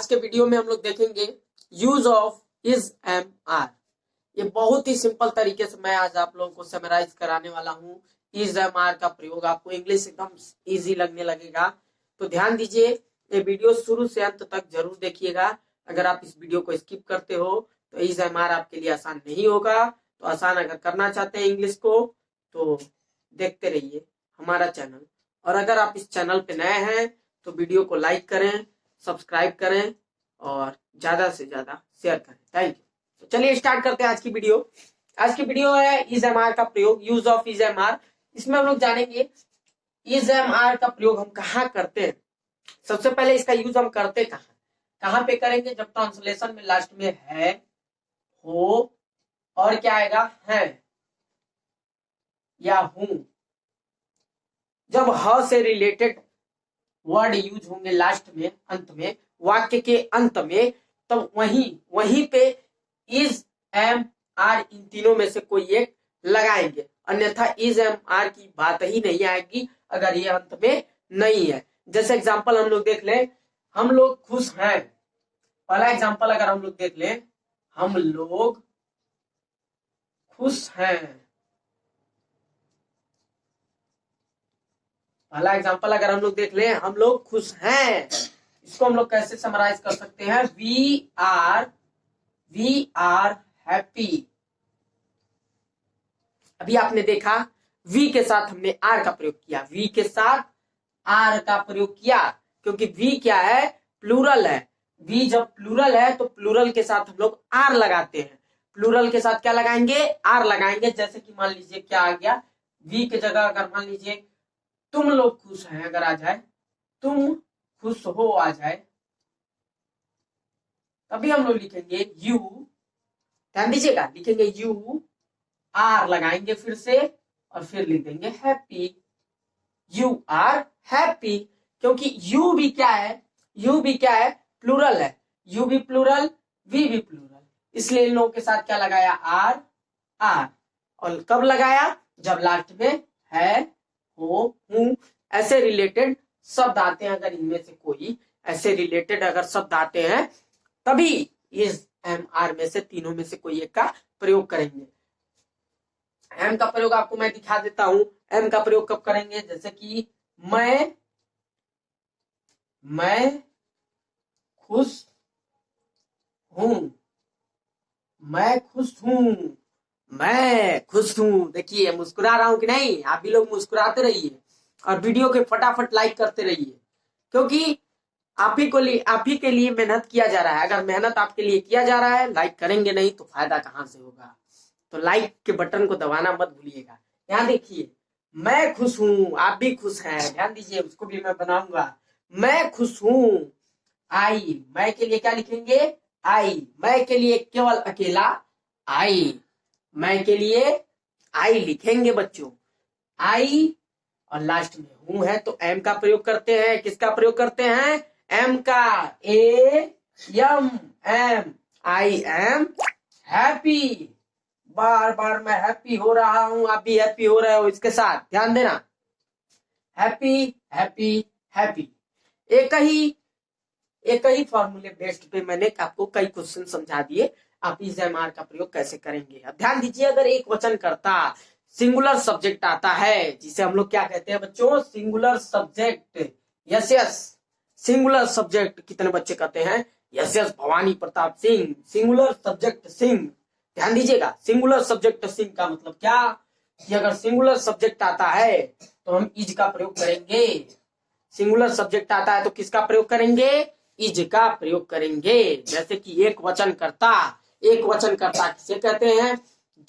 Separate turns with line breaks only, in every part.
आज के वीडियो में हम लोग देखेंगे use of is am are. ये बहुत ही सिंपल तरीके से मैं आज आप लोगों को समराइज कराने वाला हूँ। इज एम आर का प्रयोग आपको इंग्लिश एकदम इजी लगने लगेगा, तो ध्यान दीजिए, ये वीडियो शुरू से अंत तक जरूर देखिएगा। अगर आप इस वीडियो को स्किप करते हो तो इज एम आर आपके लिए आसान नहीं होगा। तो आसान अगर करना चाहते हैं इंग्लिश को तो देखते रहिए हमारा चैनल। और अगर आप इस चैनल पे नए हैं तो वीडियो को लाइक करें, सब्सक्राइब करें और ज्यादा से ज्यादा शेयर करें। Thank you. तो चलिए स्टार्ट करते हैं आज की वीडियो। आज की वीडियो है इज एम आर का प्रयोग, use of is am are. इसमें हम लोग जानेंगे इज एम आर का प्रयोग हम कहाँ करते हैं। सबसे पहले इसका यूज हम करते कहाँ पे करेंगे, जब ट्रांसलेशन में लास्ट में है, हो और क्या आएगा, है या हूं। जब ह से रिलेटेड वर्ड यूज होंगे लास्ट में, अंत में, वाक्य के अंत में, तब वहीं पे इज एम आर इन तीनों में से कोई एक लगाएंगे, अन्यथा इज एम आर की बात ही नहीं आएगी अगर ये अंत में नहीं है। जैसे एग्जांपल हम लोग देख लें, हम लोग खुश हैं। पहला एग्जांपल अगर हम लोग देख लें, हम लोग खुश हैं। पहला एग्जांपल अगर हम लोग देख लें, हम लोग खुश हैं, इसको हम लोग कैसे समराइज कर सकते हैं, वी आर हैप्पी। अभी आपने देखा वी के साथ हमने आर का प्रयोग किया, वी के साथ आर का प्रयोग किया, क्योंकि वी क्या है, प्लूरल है। वी जब प्लूरल है तो प्लूरल के साथ हम लोग आर लगाते हैं। प्लूरल के साथ क्या लगाएंगे, आर लगाएंगे। जैसे कि मान लीजिए क्या आ गया, वी की जगह अगर मान लीजिए तुम लोग खुश हैं अगर आ जाए, तुम खुश हो आ जाए, तभी हम लोग लिखेंगे यू। ध्यान दीजिएगा, लिखेंगे यू, आर लगाएंगे फिर से और फिर लिख देंगे हैप्पी। यू आर हैप्पी, क्योंकि यू भी क्या है, यू भी क्या है, प्लूरल है। यू भी प्लूरल, वी भी प्लूरल, इसलिए इन लोगों के साथ क्या लगाया, आर। और कब लगाया, जब लास्ट में है, हो, हूं ऐसे रिलेटेड शब्द आते हैं। अगर इनमें से कोई ऐसे रिलेटेड अगर शब्द आते हैं तभी इस एम आर में से तीनों में से कोई एक का प्रयोग करेंगे। एम का प्रयोग आपको मैं दिखा देता हूं। एम का प्रयोग कब करेंगे, जैसे कि मैं खुश हूं, मैं खुश हूं, मैं खुश हूं। देखिए मुस्कुरा रहा हूं कि नहीं, आप भी लोग मुस्कुराते रहिए और वीडियो के फटाफट लाइक करते रहिए, क्योंकि आप ही के लिए मेहनत किया जा रहा है। अगर मेहनत आपके लिए किया जा रहा है, लाइक करेंगे नहीं तो फायदा कहां से होगा। तो लाइक के बटन को दबाना मत भूलिएगा। यहाँ देखिए, मैं खुश हूं, आप भी खुश हैं, ध्यान दीजिए, उसको भी मैं बनाऊंगा। मैं खुश हूं, आई, मैं के लिए क्या लिखेंगे, आई। मैं के लिए केवल अकेला आई, मैं के लिए आई लिखेंगे बच्चों, आई। और लास्ट में हूं है तो एम का प्रयोग करते हैं। किसका प्रयोग करते हैं, एम का, एम, आई एम हैप्पी। बार बार मैं हैप्पी हो रहा हूं, आप भी हैप्पी हो रहे हो, इसके साथ ध्यान देना, हैप्पी हैप्पी हैप्पी। एक ही फॉर्मूले बेस्ड पे मैंने आपको कई क्वेश्चन समझा दिए, आप इस एम आर का प्रयोग कैसे करेंगे। अब ध्यान दीजिए, अगर एक वचन करता सिंगुलर सब्जेक्ट आता है, जिसे हम लोग क्या कहते हैं बच्चों, singular subject. Yes yes, singular subject कितने बच्चे कहते हैं, yes yes, Bhavani Pratap Singh. Singular subject Singh, ध्यान दीजिएगा, सिंगुलर सब्जेक्ट सिंह का मतलब क्या, कि अगर सिंगुलर सब्जेक्ट आता है तो हम इज का प्रयोग करेंगे। सिंगुलर सब्जेक्ट आता है तो किसका प्रयोग करेंगे, इज का प्रयोग करेंगे। जैसे कि एक वचन करता किसे कहते हैं,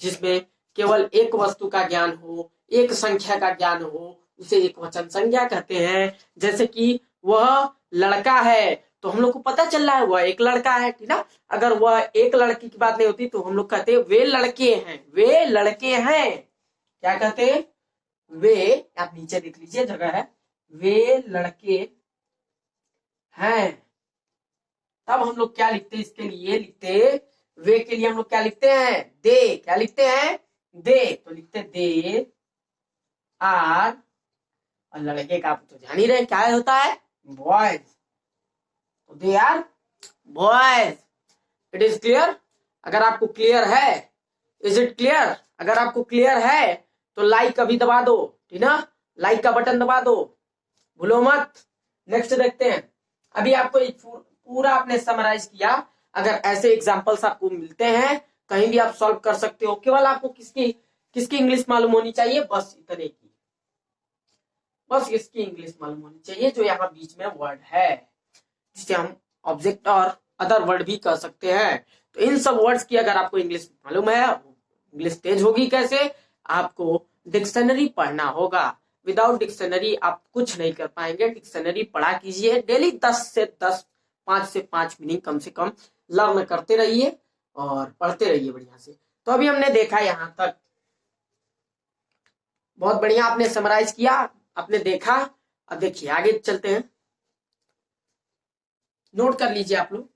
जिसमें केवल एक वस्तु का ज्ञान हो, एक संख्या का ज्ञान हो, उसे एक वचन संज्ञा कहते हैं। जैसे कि वह लड़का है, तो हम लोग को पता चल रहा है वह एक लड़का है, ठीक ना। अगर वह एक लड़की की बात नहीं होती तो हम लोग कहते हैं वे लड़के हैं, वे लड़के हैं। क्या कहते हैं, वे, आप नीचे देख लीजिए जगह है, वे लड़के हैं। तब हम लोग क्या लिखते हैं, इसके लिए लिखते, वे के लिए हम लोग क्या लिखते हैं, दे। क्या लिखते हैं, दे, तो लिखते दे आर, और लड़के का आप तो जान ही रहे क्या होता है, बॉयज, तो they are boys. It is clear? अगर आपको क्लियर है, इज इट क्लियर? अगर आपको क्लियर है तो लाइक अभी दबा दो, ठीक ना? लाइक का बटन दबा दो, भूलो मत। नेक्स्ट देखते हैं। अभी आपको एक पूरा आपने समराइज किया। अगर ऐसे एग्जांपल्स आपको मिलते हैं कहीं भी आप सॉल्व कर सकते हो। केवल आपको किसकी किसकी इंग्लिश मालूम होनी चाहिए? बस इतने की, बस इसकी इंग्लिश मालूम होनी चाहिए जो यहाँ बीच में वर्ड है, जिसे हम ऑब्जेक्ट और अदर वर्ड भी कह सकते हैं। तो इन सब वर्ड्स की अगर आपको इंग्लिश मालूम है, इंग्लिश तेज होगी कैसे? आपको डिक्शनरी पढ़ना होगा। विदाउट डिक्शनरी आप कुछ नहीं कर पाएंगे। डिक्शनरी पढ़ा कीजिए डेली 10 से 10, 5 से 5 मीनिंग कम से कम लर्न करते रहिए और पढ़ते रहिए बढ़िया से। तो अभी हमने देखा यहां तक, बहुत बढ़िया आपने समराइज किया, आपने देखा। अब देखिए आगे चलते हैं, नोट कर लीजिए आप लोग।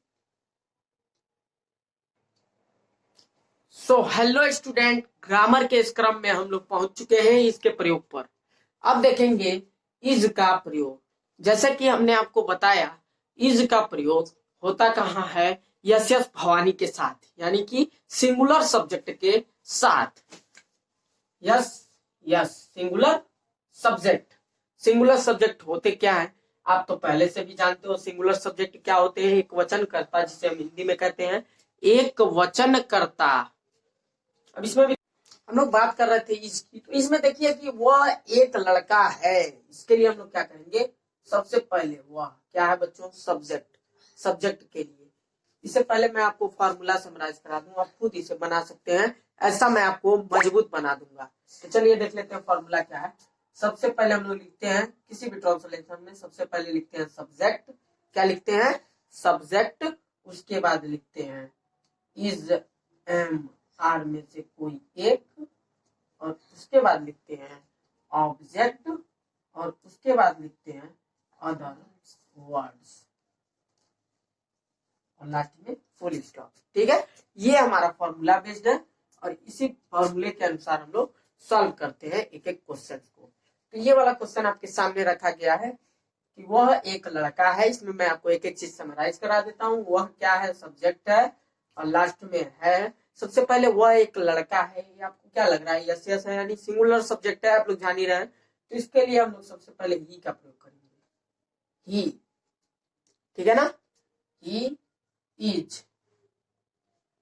सो हेलो स्टूडेंट, ग्रामर के इस क्रम में हम लोग पहुंच चुके हैं इसके प्रयोग पर। अब देखेंगे इज का प्रयोग। जैसे कि हमने आपको बताया, इज का प्रयोग होता कहाँ है? यस यस भवानी के साथ, यानी कि सिंगुलर सब्जेक्ट के साथ। Yes yes singular subject. Singular subject होते क्या है? आप तो पहले से भी जानते हो सिंगुलर सब्जेक्ट क्या होते हैं। एक वचन कर्ता, जिसे हम हिंदी में कहते हैं एक वचन कर्ता। अब इसमें भी हम लोग बात कर रहे थे इसकी, तो इसमें देखिए कि वह एक लड़का है। इसके लिए हम लोग क्या करेंगे? सबसे पहले वह क्या है बच्चों? सब्जेक्ट। सब्जेक्ट के लिए इससे पहले मैं आपको फॉर्मूला समराइज करा दूं, आप खुद इसे बना सकते हैं। ऐसा मैं आपको मजबूत बना दूंगा। तो चलिए देख लेते हैं फॉर्मूला क्या है। सबसे पहले हम लोग लिखते हैं किसी भी ट्रांसलेशन में, सबसे पहले लिखते हैं सब्जेक्ट। क्या लिखते हैं? सब्जेक्ट। उसके बाद लिखते हैं इज एम आर में से कोई एक, और उसके बाद लिखते हैं ऑब्जेक्ट, और उसके बाद लिखते हैं अदर वर्ड्स, और लास्ट में फुल स्टॉप। ठीक है, ये हमारा फॉर्मूला बेस्ड है और इसी फॉर्मूले के अनुसार हम लोग सॉल्व करते हैं एक एक क्वेश्चन को। तो ये वाला क्वेश्चन आपके सामने रखा गया है कि वह एक लड़का है। इसमें मैं आपको एक एक चीज समराइज करा देता हूँ। वह क्या है? सब्जेक्ट है, और लास्ट में है। सबसे पहले वह एक लड़का है, ये आपको क्या लग रहा है? यस यस है, यानी सिंगुलर सब्जेक्ट है, आप लोग जान ही रहे हैं। तो इसके लिए हम लोग सबसे पहले ही का प्रयोग करेंगे। ही, ठीक है ना? ही इज,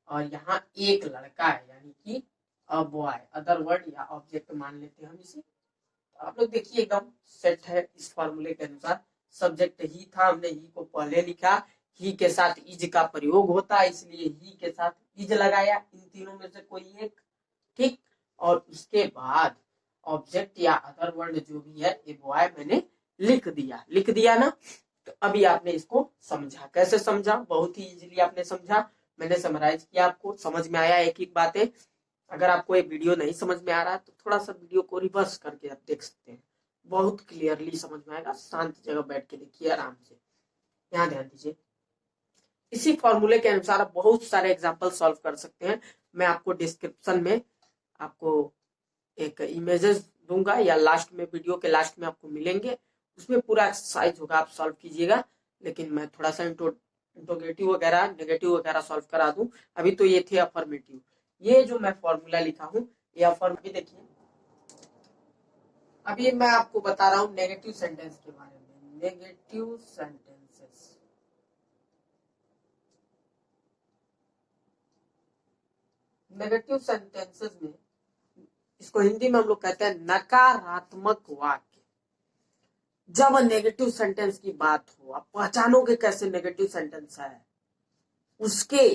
और यहाँ एक लड़का है यानी कि अ बॉय, अदर वर्ड या ऑब्जेक्ट मान लेते हैं हम इसे। तो आप लोग देखिए एकदम सेट है इस फॉर्मूले के अनुसार। सब्जेक्ट ही था, हमने ही को पहले लिखा, ही के साथ इज का प्रयोग होता है इसलिए ही के साथ इज लगाया, इन तीनों में से कोई एक। ठीक, और उसके बाद ऑब्जेक्ट या अदर वर्ड जो भी है ए बॉय मैंने लिख दिया ना। तो अभी आपने इसको समझा। कैसे समझा? बहुत ही इजीली आपने समझा। मैंने समराइज किया, आपको समझ में आया एक एक बातें। अगर आपको एक वीडियो नहीं समझ में आ रहा है तो थोड़ा सा वीडियो को रिवर्स करके आप देख सकते हैं, बहुत क्लियरली समझ में आएगा। शांत जगह बैठ के देखिए आराम से, यहाँ ध्यान दीजिए। इसी फॉर्मूले के अनुसार आप बहुत सारे एग्जाम्पल सॉल्व कर सकते हैं। मैं आपको डिस्क्रिप्शन में आपको एक इमेजेस दूंगा, या लास्ट में वीडियो के लास्ट में आपको मिलेंगे, उसमें पूरा एक्सरसाइज होगा, आप सॉल्व कीजिएगा। लेकिन मैं थोड़ा सा इंट्रोगेटिव वगैरह नेगेटिव वगैरह सॉल्व करा दूं। अभी तो ये थे अफर्मेटिव। ये जो मैं फॉर्मूला लिखा हूँ ये अफर्मेटिव, देखिए अभी मैं आपको बता रहा हूँ नेगेटिव सेंटेंस के बारे में। नेगेटिव सेंटेंसेस, नेगेटिव सेंटेंसेस में इसको हिंदी में हम लोग कहते हैं नकारात्मक वाक्य। जब नेगेटिव सेंटेंस की बात हो, आप पहचानोगे कैसे नेगेटिव सेंटेंस है? उसके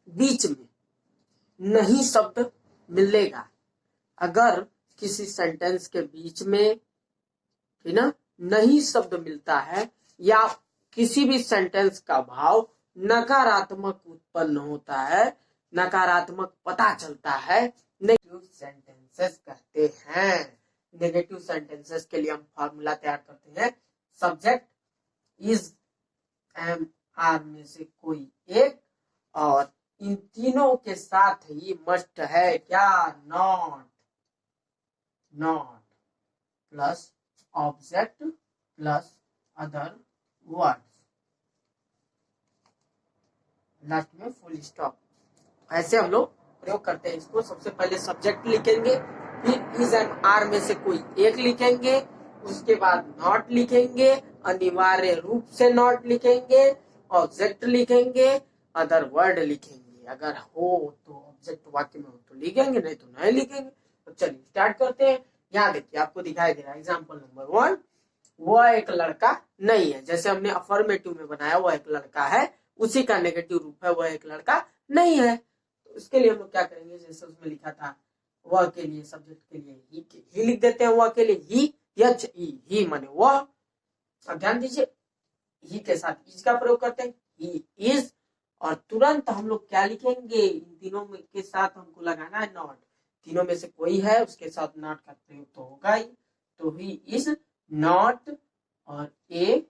बीच में नहीं शब्द मिलेगा। अगर किसी सेंटेंस के बीच में, ठीक ना, नहीं शब्द मिलता है, या किसी भी सेंटेंस का भाव नकारात्मक उत्पन्न होता है, नकारात्मक पता चलता है, नेगेटिव सेंटेंसेस कहते हैं। नेगेटिव सेंटेंसेस के लिए हम फॉर्मूला तैयार करते हैं। सब्जेक्ट इज एम आर में से कोई एक, और इन तीनों के साथ ही मस्ट है क्या? Not. Not plus object plus other words. Last में फुल स्टॉप। ऐसे हम लोग प्रयोग करते हैं इसको। सबसे पहले सब्जेक्ट लिखेंगे, फिर इज एंड आर में से कोई एक लिखेंगे, उसके बाद नॉट लिखेंगे, अनिवार्य रूप से नॉट लिखेंगे, ऑब्जेक्ट लिखेंगे, अदर वर्ड लिखेंगे। अगर हो तो ऑब्जेक्ट वाक्य में हो तो लिखेंगे, नहीं तो नहीं लिखेंगे। तो चलिए स्टार्ट करते हैं। यहाँ देखिए आपको दिखाई दे रहा है एग्जाम्पल नंबर 1, वह एक लड़का नहीं है। जैसे हमने अफर्मेटिव में बनाया वह एक लड़का है, उसी का नेगेटिव रूप है वह एक लड़का नहीं है। तो इसके लिए हम लोग क्या करेंगे, जैसे उसमें लिखा था वह के लिए, सब्जेक्ट के लिए ही लिख देते हैं। वह के लिए ही माने वह। अब ध्यान दीजिए, ही के साथ इज का प्रयोग करते हैं, ही इज। और तुरंत हम लोग क्या लिखेंगे, इन तीनों में के साथ हमको लगाना है नॉट। तीनों में से कोई है उसके साथ नॉट का प्रयोग तो होगा ही। तो ही इज नॉट और ए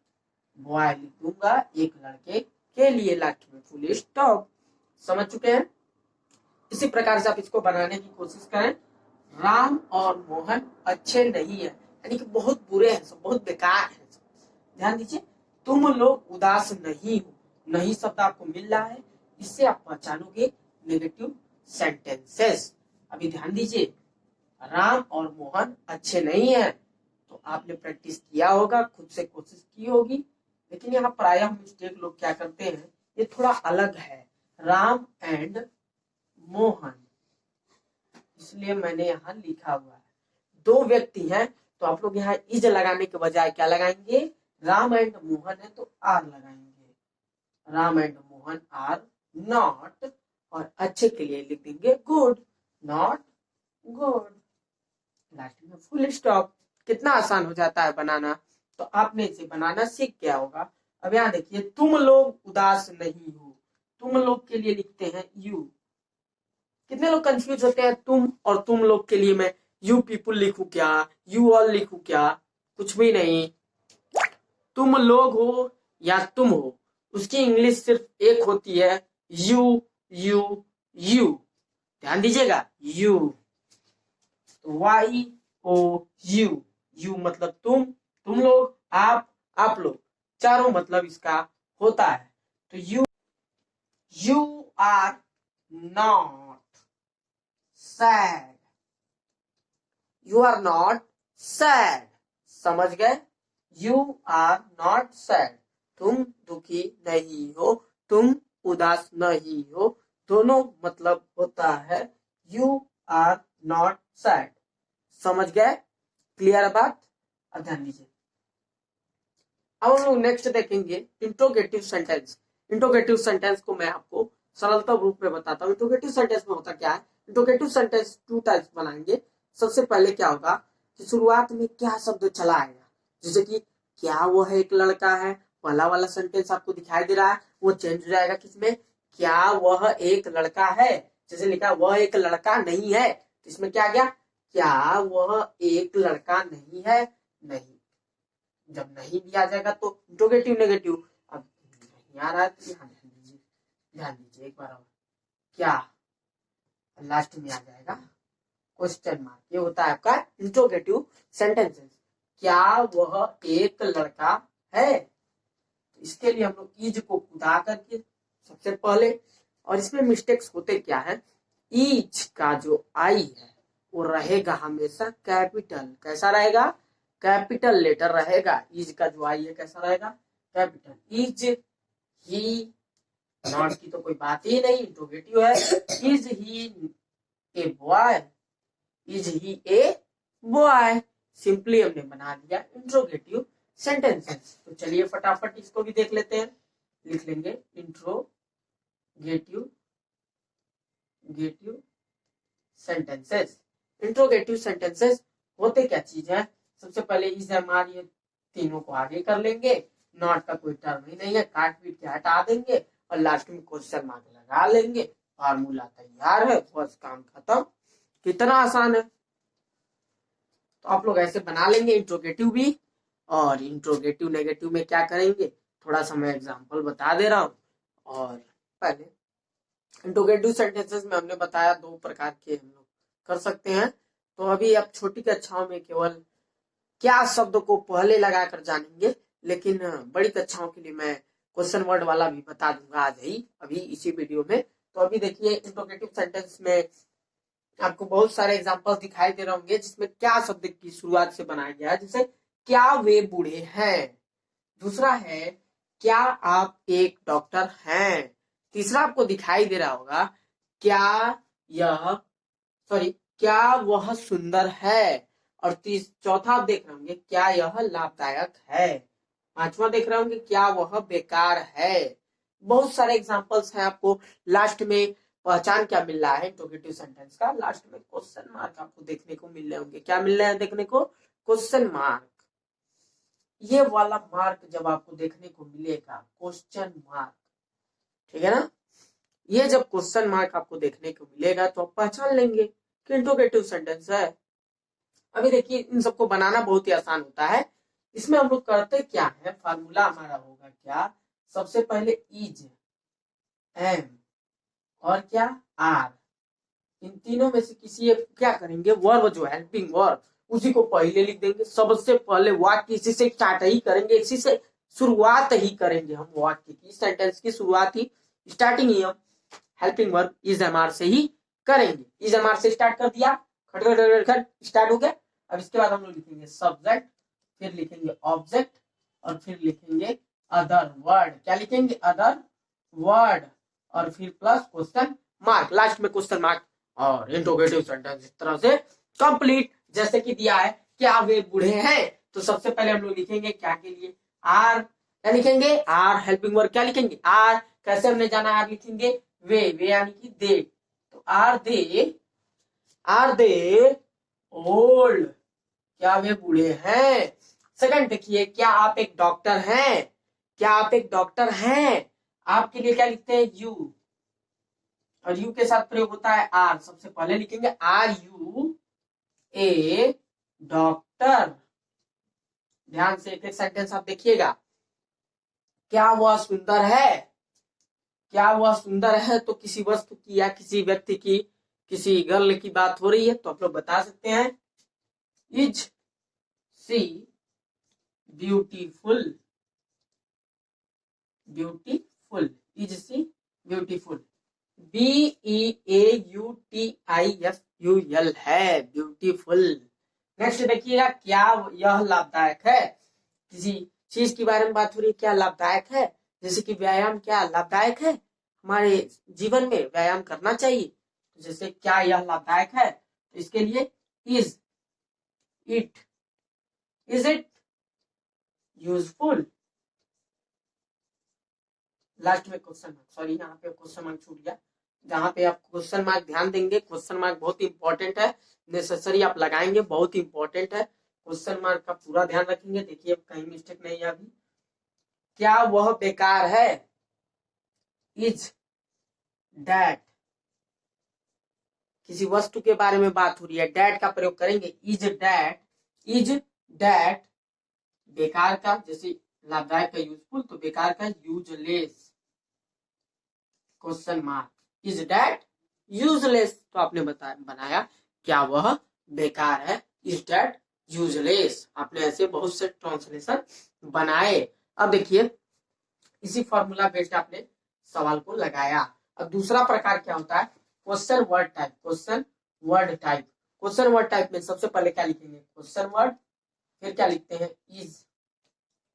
बॉय लिख दूंगा, एक लड़के के लिए, लास्ट में फुल स्टॉप। समझ चुके हैं। इसी प्रकार से आप इसको बनाने की कोशिश करें। राम और मोहन अच्छे नहीं है, यानी कि बहुत बुरे हैं, सब बहुत बेकार हैं। ध्यान दीजिए, तुम लोग उदास नहीं हो, नहीं शब्द आपको मिल रहा है, इससे आप पहचानोगे नेगेटिव सेंटेंसेस। अभी ध्यान दीजिए, राम और मोहन अच्छे नहीं है, तो आपने प्रैक्टिस किया होगा, खुद से कोशिश की होगी। लेकिन यहाँ प्रायः मिस्टेक लोग क्या करते हैं, ये थोड़ा अलग है, राम एंड मोहन, इसलिए मैंने यहाँ लिखा हुआ है। दो व्यक्ति हैं, तो आप लोग यहाँ इज लगाने के बजाय क्या लगाएंगे, राम एंड मोहन है तो आर लगाएंगे। Ram and Mohan are not, और अच्छे के लिए लिख देंगे गुड, नॉट गुड, लास्ट में फुल स्टॉप। कितना आसान हो जाता है बनाना। तो आपने इसे बनाना सीख गया होगा। अब यहाँ देखिए, तुम लोग उदास नहीं हो, तुम लोग के लिए लिखते हैं यू। कितने लोग कंफ्यूज होते हैं, तुम और तुम लोग के लिए मैं यू पीपुल लिखूं क्या, यू ऑल लिखूं क्या, कुछ भी नहीं। तुम लोग हो या तुम हो, उसकी इंग्लिश सिर्फ एक होती है, यू यू यू। ध्यान दीजिएगा, यू। तो वाई ओ यू, यू मतलब तुम लोग, आप लोग, चारों मतलब इसका होता है। तो you are not sad, you are not sad. समझ गए, यू आर नॉट सैड, तुम दुखी नहीं हो, तुम उदास नहीं हो, दोनों मतलब होता है यू आर नॉट सैड। समझ गए, क्लियर बात। अब ध्यान दीजिए, अब हम लोग नेक्स्ट देखेंगे इंट्रोगेटिव सेंटेंस। इंट्रोगेटिव सेंटेंस को मैं आपको सरलता रूप में बताता हूँ। इंट्रोगेटिव सेंटेंस में होता क्या है, इंट्रोगेटिव सेंटेंस 2 टाइप्स बनाएंगे। सबसे पहले क्या होगा कि शुरुआत में क्या शब्द चला आएगा, जैसे कि क्या वह एक लड़का है, पहला वाला सेंटेंस आपको दिखाई दे रहा है, वो चेंज हो जाएगा किसमें, क्या वह एक लड़का है। जैसे लिखा वह एक लड़का नहीं है, तो इसमें क्या गया, क्या वह एक लड़का नहीं है, नहीं। जब नहीं दिया जाएगा तो इंट्रोगेटिव नेगेटिव। अब नहीं आ रहा है तो ध्यान दीजिए एक बार और, क्या लास्ट में आ जाएगा क्वेश्चन मार्क, ये होता है आपका इंट्रोगेटिव सेंटेंसेस। क्या वह एक लड़का है, तो इसके लिए हम लोग ईज को खुदा करके सबसे पहले, और इसमें मिस्टेक्स होते क्या है, ईज का जो आई है वो रहेगा हमेशा कैपिटल। कैसा रहेगा, कैपिटल लेटर रहेगा। इज का जो आई है कैसा रहेगा, कैपिटल। इज ही, नॉट की तो कोई बात ही नहीं, इंट्रोगेटिव है। Is he a boy, is he a boy, simply हमने बना दिया इंट्रोगेटिव सेंटेंसेस। तो चलिए फटाफट इसको भी देख लेते हैं। लिख लेंगे इंट्रोगेटिव सेंटेंसेस। इंट्रोगेटिव सेंटेंसेस होते क्या चीज है, सबसे पहले इज एम ये तीनों को आगे कर लेंगे, नॉट का कोई टर्म ही नहीं है, काट पीट के हटा देंगे, और लास्ट में क्वेश्चन मार्क लगा लेंगे, फार्मूला तैयार है, बस काम खत्म। कितना आसान है। तो आप लोग ऐसे बना लेंगे इंट्रोगेटिव भी। और इंट्रोगेटिव नेगेटिव में क्या करेंगे, थोड़ा सा मैं एग्जांपल बता दे रहा हूँ। और पहले इंट्रोगेटिव सेंटेंसेस में हमने बताया 2 प्रकार के हम लोग कर सकते हैं। तो अभी आप छोटी कक्षाओं में केवल क्या शब्द को पहले लगाकर जानेंगे, लेकिन बड़ी कक्षाओं के लिए मैं क्वेश्चन वर्ड वाला भी बता दूंगा आज ही अभी इसी वीडियो में। तो अभी देखिए इंट्रोगेटिव सेंटेंस में आपको बहुत सारे एग्जांपल्स दिखाई दे रहे होंगे जिसमें क्या शब्द की शुरुआत से बनाया गया है, जैसे क्या वे बूढ़े हैं। दूसरा है क्या आप एक डॉक्टर हैं। तीसरा आपको दिखाई दे रहा होगा क्या यह क्या वह सुंदर है। और चौथा आप देख रहे होंगे क्या यह लाभदायक है। पांचवा देख रहे होंगे क्या वह बेकार है। बहुत सारे एग्जांपल्स हैं। आपको लास्ट में पहचान क्या मिल रहा है इंट्रोगेटिव सेंटेंस का, लास्ट में क्वेश्चन मार्क आपको देखने को मिल रहे होंगे। क्या मिल रहे हैं देखने को? Question mark. ये वाला मार्क जब आपको देखने को मिलेगा क्वेश्चन मार्क, ठीक है ना, ये जब क्वेश्चन मार्क आपको देखने को मिलेगा तो आप पहचान लेंगे कि इंट्रोगेटिव सेंटेंस है। अभी देखिए इन सबको बनाना बहुत ही आसान होता है। इसमें हम लोग करते क्या है, फार्मूला हमारा होगा क्या, सबसे पहले इज, एम और क्या आर, इन तीनों में से किसी एक क्या करेंगे, वर्ब जो हेल्पिंग वर्ब उसी को पहले लिख देंगे। सबसे पहले वाक्य इसी से स्टार्ट ही करेंगे, इसी से शुरुआत ही करेंगे हम वाक्य की, सेंटेंस की शुरुआत ही, स्टार्टिंग ही हम helping verb is am are से ही करेंगे। इज एम आर से स्टार्ट कर दिया, खट खट खट खट स्टार्ट हो गया। अब इसके बाद हम लोग लिखेंगे सब्जेक्ट, फिर लिखेंगे ऑब्जेक्ट और फिर लिखेंगे अदर वर्ड। क्या लिखेंगे? अदर वर्ड और फिर प्लस क्वेश्चन मार्क, लास्ट में क्वेश्चन मार्क और इंट्रोगेटिव सेंटेंस इस तरह से कंप्लीट। जैसे कि दिया है क्या वे बूढ़े हैं, तो सबसे पहले हम लोग लिखेंगे क्या के लिए आर। क्या लिखेंगे? Are helping verb. क्या लिखेंगे? आर। कैसे हमने जाना? आर लिखेंगे वे यानी कि दे, तो आर दे ओल्ड, क्या वे बूढ़े हैं। सेकंड देखिए क्या आप एक डॉक्टर हैं। क्या आप एक डॉक्टर हैं, आपके लिए क्या लिखते हैं? यू, और यू के साथ प्रयोग होता है आर। सबसे पहले लिखेंगे आर यू ए डॉक्टर। ध्यान से एक एक सेंटेंस आप देखिएगा। क्या वह सुंदर है, क्या वह सुंदर है तो किसी वस्तु की या किसी व्यक्ति की, किसी गर्ल की बात हो रही है, तो आप लोग बता सकते हैं is she beautiful. Beautiful, is she beautiful, BEAUTIFUL है, ब्यूटीफुल। नेक्स्ट देखिएगा क्या यह लाभदायक है। किसी चीज के बारे में बात हो रही है, क्या लाभदायक है, जैसे कि व्यायाम क्या लाभदायक है, हमारे जीवन में व्यायाम करना चाहिए। जैसे क्या यह लाभदायक है, तो इसके लिए इज इट यूजफुल। लास्ट में क्वेश्चन मार्क, सॉरी यहाँ पे क्वेश्चन मार्क छूट गया, जहां पे आप क्वेश्चन मार्क ध्यान देंगे। क्वेश्चन मार्क बहुत इंपॉर्टेंट है, नेसेसरी आप लगाएंगे, बहुत इंपॉर्टेंट है। क्वेश्चन मार्क का पूरा ध्यान रखेंगे। देखिए कहीं मिस्टेक नहीं है। अभी क्या वह बेकार है, इज दैट, किसी वस्तु के बारे में बात हो रही है, डैट का प्रयोग करेंगे। इज दैट बेकार का, जैसे लाभदायक का यूजफुल, तो बेकार का useless. Question mark is that useless, तो आपने बनाया क्या वह बेकार है, इज दैट यूजलेस। आपने ऐसे बहुत से ट्रांसलेशन बनाए। अब देखिए इसी फॉर्मूला बेस्ड आपने सवाल को लगाया। अब दूसरा प्रकार क्या होता है, question word type. Question word type में सबसे पहले क्या लिखेंगे? क्वेश्चन वर्ड, फिर क्या लिखते हैं? इज,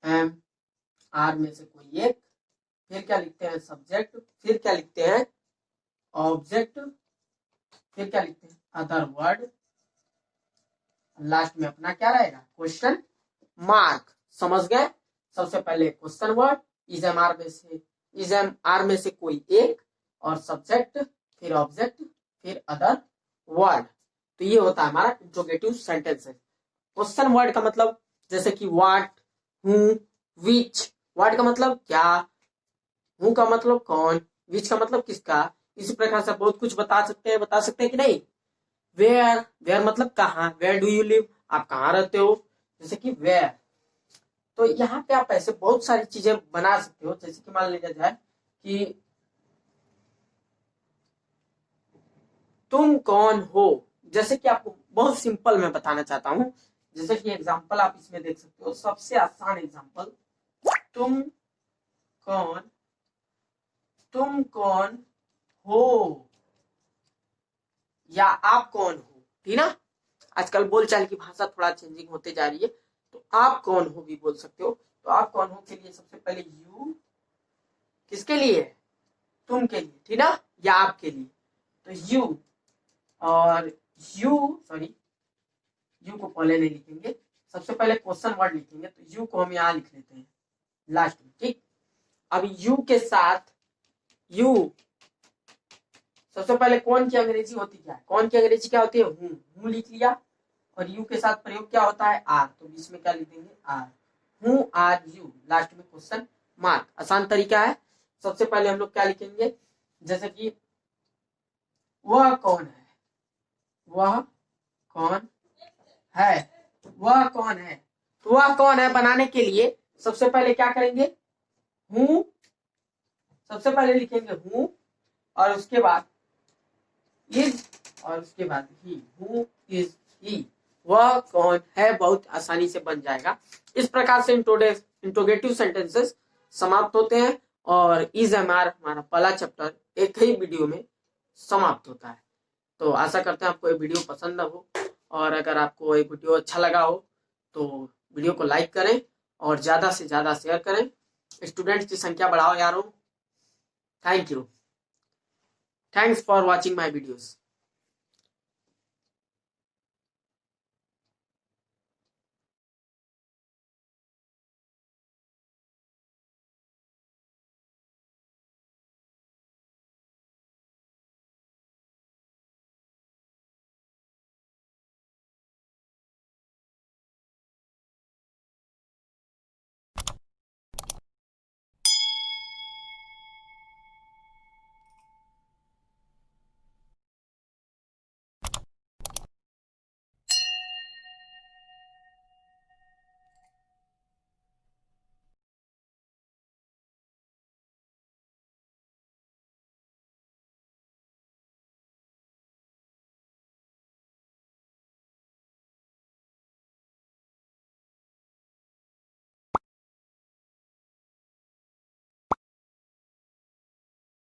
एम, आर में से कोई एक, फिर क्या लिखते हैं? सब्जेक्ट, फिर क्या लिखते हैं? ऑब्जेक्ट, फिर क्या लिखते हैं? अदर वर्ड, लास्ट में अपना क्या रहेगा? Question mark. समझ गए? सबसे पहले question word, is am are में से कोई एक, और सब्जेक्ट, फिर ऑब्जेक्ट, फिर अदर वर्ड। तो ये होता है हमारा इंट्रोगेटिव सेंटेंस। क्वेश्चन वर्ड का मतलब जैसे कि व्हाट, हु, विच। व्हाट का मतलब क्या, हु का मतलब कौन, विच का मतलब किसका। इसी प्रकार से बहुत कुछ बता सकते हैं कि नहीं। वेयर मतलब कहाँ, वेयर डू यू लिव, आप कहाँ रहते हो, जैसे कि वेयर। तो यहाँ पे आप ऐसे बहुत सारी चीजें बना सकते हो। जैसे कि मान लिया जाए कि तुम कौन हो, जैसे कि आपको बहुत सिंपल मैं बताना चाहता हूं। जैसे कि एग्जांपल आप इसमें देख सकते हो, सबसे आसान एग्जांपल, तुम कौन, तुम कौन हो, या आप कौन हो, ठीक ना। आजकल बोलचाल की भाषा थोड़ा चेंजिंग होते जा रही है, तो आप कौन हो भी बोल सकते हो। तो आप कौन हो के लिए सबसे पहले यू किसके लिए है, तुम के लिए, ठीक ना, या आपके लिए। तो यू, और यू सॉरी यू को पहले नहीं लिखेंगे, सबसे पहले क्वेश्चन वर्ड लिखेंगे। तो यू को हम यहाँ लिख लेते हैं लास्ट में, ठीक। अब यू के साथ यू, सबसे पहले कौन की अंग्रेजी होती क्या है, कौन की अंग्रेजी क्या होती है, हूं लिख लिया। और यू के साथ प्रयोग क्या होता है, आर, तो बीच में क्या लिख देंगे, आर, हूं आर यू, लास्ट में क्वेश्चन मार्क। आसान तरीका है। सबसे पहले हम लोग क्या लिखेंगे, जैसे कि वह कौन है, वह कौन है, वह कौन है। तो वह कौन है बनाने के लिए सबसे पहले क्या करेंगे, हूं, सबसे पहले लिखेंगे हूं, और उसके बाद इज, और उसके बाद ही, हु इज ही, वह कौन है, बहुत आसानी से बन जाएगा। इस प्रकार से इंट्रोगेटिव सेंटेंसेस समाप्त होते हैं, और इज एमआर हमारा पहला चैप्टर एक ही वीडियो में समाप्त होता है। तो आशा करते हैं आपको ये वीडियो पसंद हो, और अगर आपको ये वीडियो अच्छा लगा हो तो वीडियो को लाइक करें और ज्यादा से ज्यादा शेयर करें। स्टूडेंट्स की संख्या बढ़ाओ यारों। Thank you, thanks for watching my videos.